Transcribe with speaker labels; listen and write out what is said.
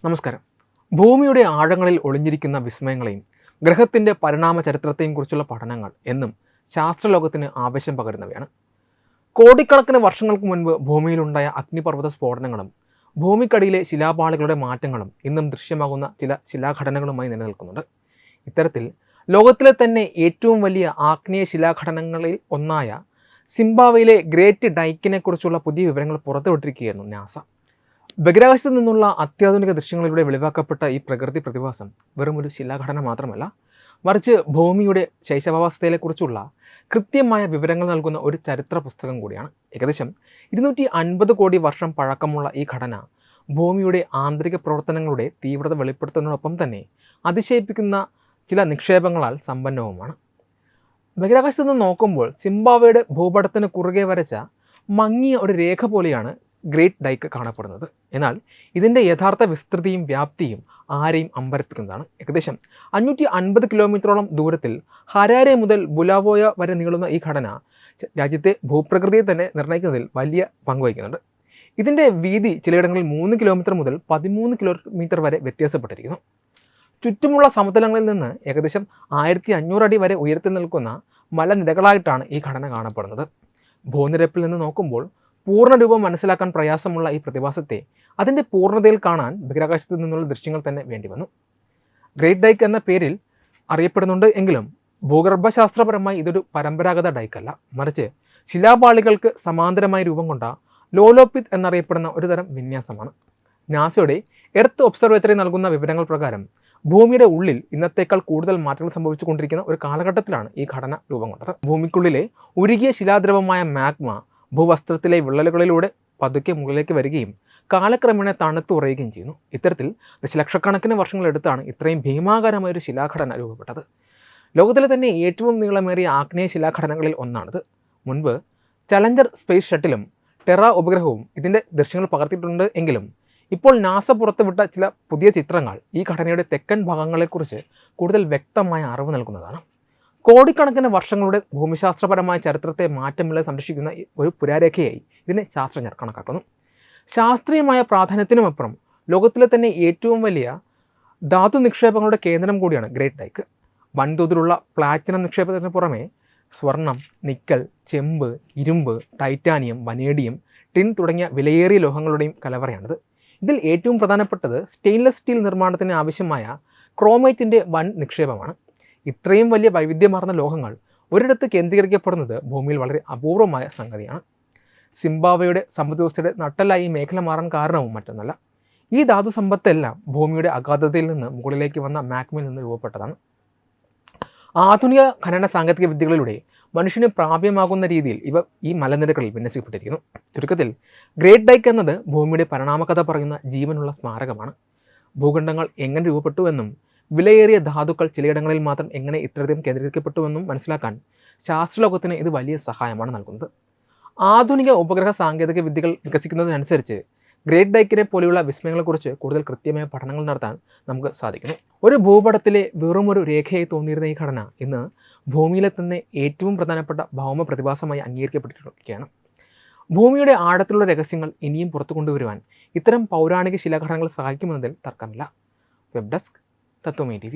Speaker 1: നമസ്കാരം. ഭൂമിയുടെ ആഴങ്ങളിൽ ഒളിഞ്ഞിരിക്കുന്ന വിസ്മയങ്ങളെയും ഗ്രഹത്തിൻ്റെ പരിണാമ ചരിത്രത്തെയും കുറിച്ചുള്ള പഠനങ്ങൾ എന്നും ശാസ്ത്രലോകത്തിന് ആവേശം പകരുന്നവയാണ്. കോടിക്കണക്കിന് വർഷങ്ങൾക്ക് മുൻപ് ഭൂമിയിലുണ്ടായ അഗ്നിപർവ്വത സ്ഫോടനങ്ങളും ഭൂമിക്കടിയിലെ ശിലാപാളികളുടെ മാറ്റങ്ങളും ഇന്നും ദൃശ്യമാകുന്ന ചില ശിലാഘടനകളുമായി നിലനിൽക്കുന്നുണ്ട്. ഇത്തരത്തിൽ ലോകത്തിലെ തന്നെ ഏറ്റവും വലിയ ആഗ്നേയ ശിലാഘടനകളിൽ ഒന്നായ സിംബാബ്വേയിലെ ഗ്രേറ്റ് ഡൈക്കിനെ കുറിച്ചുള്ള പുതിയ വിവരങ്ങൾ പുറത്തുവിട്ടിരിക്കുകയായിരുന്നു നാസ. ബഹിരാകാശത്ത് നിന്നുള്ള അത്യാധുനിക ദൃശ്യങ്ങളിലൂടെ വെളിവാക്കപ്പെട്ട ഈ പ്രകൃതി പ്രതിഭാസം വെറുമൊരു ശിലാഘടന മാത്രമല്ല, മറിച്ച് ഭൂമിയുടെ ശൈശവാവസ്ഥയെക്കുറിച്ചുള്ള കൃത്യമായ വിവരങ്ങൾ നൽകുന്ന ഒരു ചരിത്ര പുസ്തകം കൂടിയാണ്. ഏകദേശം 250 കോടി വർഷം പഴക്കമുള്ള ഈ ഘടന ഭൂമിയുടെ ആന്തരിക പ്രവർത്തനങ്ങളുടെ തീവ്രത വെളിപ്പെടുത്തുന്നതോടൊപ്പം തന്നെ അതിശയിപ്പിക്കുന്ന ചില നിക്ഷേപങ്ങളാൽ സമ്പന്നവുമാണ്. ബഹിരാകാശത്ത് നിന്ന് നോക്കുമ്പോൾ സിംബാബ്വേയുടെ ഭൂപടത്തിന് കുറുകെ വരച്ച മങ്ങിയ ഒരു രേഖ പോലെയാണ് ഗ്രേറ്റ് ഡൈക്ക് കാണപ്പെടുന്നത്. എന്നാൽ ഇതിൻ്റെ യഥാർത്ഥ വിസ്തൃതിയും വ്യാപ്തിയും ആരെയും അമ്പരപ്പിക്കുന്നതാണ്. ഏകദേശം 550 കിലോമീറ്ററോളം ദൂരത്തിൽ ഹരാരെ മുതൽ ബുലാവോയ വരെ നീളുന്ന ഈ ഘടന രാജ്യത്തെ ഭൂപ്രകൃതിയെ തന്നെ നിർണ്ണയിക്കുന്നതിൽ വലിയ പങ്കുവഹിക്കുന്നുണ്ട്. ഇതിൻ്റെ വീതി ചിലയിടങ്ങളിൽ 3 കിലോമീറ്റർ മുതൽ 13 കിലോമീറ്റർ വരെ വ്യത്യാസപ്പെട്ടിരിക്കുന്നു. ചുറ്റുമുള്ള സമതലങ്ങളിൽ നിന്ന് ഏകദേശം 1500 അടി വരെ ഉയരത്തിൽ നിൽക്കുന്ന മലനിരകളായിട്ടാണ് ഈ ഘടന കാണപ്പെടുന്നത്. ഭൂനിരപ്പിൽ നിന്ന് നോക്കുമ്പോൾ പൂർണ്ണരൂപം മനസ്സിലാക്കാൻ പ്രയാസമുള്ള ഈ പ്രതിഭാസത്തെ അതിൻ്റെ പൂർണ്ണതയിൽ കാണാൻ ബഹിരാകാശത്ത് നിന്നുള്ള ദൃശ്യങ്ങൾ തന്നെ വേണ്ടി വന്നു. ഗ്രേറ്റ് ഡൈക്ക് എന്ന പേരിൽ അറിയപ്പെടുന്നുണ്ട് എങ്കിലും ഭൂഗർഭശാസ്ത്രപരമായി ഇതൊരു പരമ്പരാഗത ഡൈക്കല്ല, മറിച്ച് ശിലാപാളികൾക്ക് സമാന്തരമായി രൂപം കൊണ്ട ലോലോപിത് എന്നറിയപ്പെടുന്ന ഒരു തരം വിന്യാസമാണ്. നാസയുടെ എർത്ത് ഒബ്സർവേറ്ററി നൽകുന്ന വിവരങ്ങൾ പ്രകാരം ഭൂമിയുടെ ഉള്ളിൽ ഇന്നത്തേക്കാൾ കൂടുതൽ മാറ്റങ്ങൾ സംഭവിച്ചുകൊണ്ടിരിക്കുന്ന ഒരു കാലഘട്ടത്തിലാണ് ഈ ഘടന രൂപം കൊണ്ടത്. ഭൂമിക്കുള്ളിലെ ഉരുകിയ ശിലാദ്രവമായ മാഗ്മ ഭൂവസ്ത്രത്തിലെ വിള്ളലുകളിലൂടെ പതുക്കെ മുകളിലേക്ക് വരികയും കാലക്രമേണ തണുത്ത് ഉറയുകയും ചെയ്യുന്നു. ഇത്തരത്തിൽ ദശലക്ഷക്കണക്കിന് വർഷങ്ങളെടുത്താണ് ഇത്രയും ഭീമാകാരമായ ഒരു ശിലാഘടന രൂപപ്പെട്ടത്. ലോകത്തിലെ തന്നെ ഏറ്റവും നീളമേറിയ ആഗ്നേയ ശിലാഘടനകളിൽ ഒന്നാണിത്. മുൻപ് ചലഞ്ചർ സ്പേസ് ഷട്ടിലും ടെറ ഉപഗ്രഹവും ഇതിൻ്റെ ദൃശ്യങ്ങൾ പകർത്തിയിട്ടുണ്ട് എങ്കിലും ഇപ്പോൾ നാസ പുറത്തുവിട്ട ചില പുതിയ ചിത്രങ്ങൾ ഈ ഘടനയുടെ തെക്കൻ ഭാഗങ്ങളെക്കുറിച്ച് കൂടുതൽ വ്യക്തമായ അറിവ് നൽകുന്നതാണ്. കോടിക്കണക്കിന് വർഷങ്ങളുടെ ഭൂമിശാസ്ത്രപരമായ ചരിത്രത്തെ മാറ്റമില്ലാതെ സംരക്ഷിക്കുന്ന ഒരു പുരാരേഖയായി ഇതിനെ ശാസ്ത്രജ്ഞർ കണക്കാക്കുന്നു. ശാസ്ത്രീയമായ പ്രാധാന്യത്തിനുമപ്പുറം ലോകത്തിലെ തന്നെ ഏറ്റവും വലിയ ധാതു നിക്ഷേപങ്ങളുടെ കേന്ദ്രം കൂടിയാണ് ഗ്രേറ്റ് ഡൈക്ക്. വൻതോതിലുള്ള പ്ലാറ്റിനം നിക്ഷേപത്തിന് പുറമെ സ്വർണം, നിക്കൽ, ചെമ്പ്, ഇരുമ്പ്, ടൈറ്റാനിയം, വനേഡിയം, ടിൻ തുടങ്ങിയ വിലയേറിയ ലോഹങ്ങളുടെയും കലവറയാണിത്. ഇതിൽ ഏറ്റവും പ്രധാനപ്പെട്ടത് സ്റ്റെയിൻലെസ് സ്റ്റീൽ നിർമ്മാണത്തിന് ആവശ്യമായ ക്രോമൈറ്റിൻ്റെ വൻ നിക്ഷേപമാണ്. ഇത്രയും വലിയ വൈവിധ്യമാർന്ന ലോഹങ്ങൾ ഒരിടത്ത് കേന്ദ്രീകരിക്കപ്പെടുന്നത് ഭൂമിയിൽ വളരെ അപൂർവമായ സംഗതിയാണ്. സിംബാബ്വേയുടെ സമ്പദ്വ്യവസ്ഥയുടെ നട്ടെല്ലായി ഈ മേഖല മാറാൻ കാരണവും മറ്റൊന്നല്ല. ഈ ധാതു സമ്പത്തെല്ലാം ഭൂമിയുടെ അഗാധതയിൽ നിന്ന് മുകളിലേക്ക് വന്ന മാഗ്മയിൽ നിന്ന് രൂപപ്പെട്ടതാണ്. ആധുനിക ഖനന സാങ്കേതിക വിദ്യകളിലൂടെ മനുഷ്യന് പ്രാപ്യമാകുന്ന രീതിയിൽ ഈ മലനിരകളിൽ വിന്യസിക്കപ്പെട്ടിരിക്കുന്നു. ചുരുക്കത്തിൽ ഗ്രേറ്റ് ഡൈക്ക് എന്നത് ഭൂമിയുടെ പരിണാമകഥ പറയുന്ന ജീവനുള്ള സ്മാരകമാണ്. ഭൂഖണ്ഡങ്ങൾ എങ്ങനെ രൂപപ്പെട്ടു എന്നും വിലയേറിയ ധാതുക്കൾ ചിലയിടങ്ങളിൽ മാത്രം എങ്ങനെ ഇത്രയധികം കേന്ദ്രീകരിക്കപ്പെട്ടുവെന്നും മനസ്സിലാക്കാൻ ശാസ്ത്രലോകത്തിന് ഇത് വലിയ സഹായമാണ് നൽകുന്നത്. ആധുനിക ഉപഗ്രഹ സാങ്കേതിക വിദ്യകൾ വികസിക്കുന്നതിനനുസരിച്ച് ഗ്രേറ്റ് ഡൈക്കിനെ പോലെയുള്ള വിസ്മയങ്ങളെക്കുറിച്ച് കൂടുതൽ കൃത്യമായ പഠനങ്ങൾ നടത്താൻ നമുക്ക് സാധിക്കുന്നു. ഒരു ഭൂപടത്തിലെ വെറുമൊരു രേഖയായി തോന്നിയിരുന്ന ഈ ഘടന ഇന്ന് ഭൂമിയിലെ തന്നെ ഏറ്റവും പ്രധാനപ്പെട്ട ഭൗമ പ്രതിഭാസമായി അംഗീകരിക്കപ്പെട്ടിരിക്കുകയാണ്. ഭൂമിയുടെ ആഴത്തിലുള്ള രഹസ്യങ്ങൾ ഇനിയും പുറത്തു കൊണ്ടുവരുവാൻ ഇത്തരം പൗരാണിക ശിലാഘടനകൾ സഹായിക്കുമെന്നതിൽ തർക്കമില്ല. വെബ് ഡെസ്ക് തത്വമേ TV.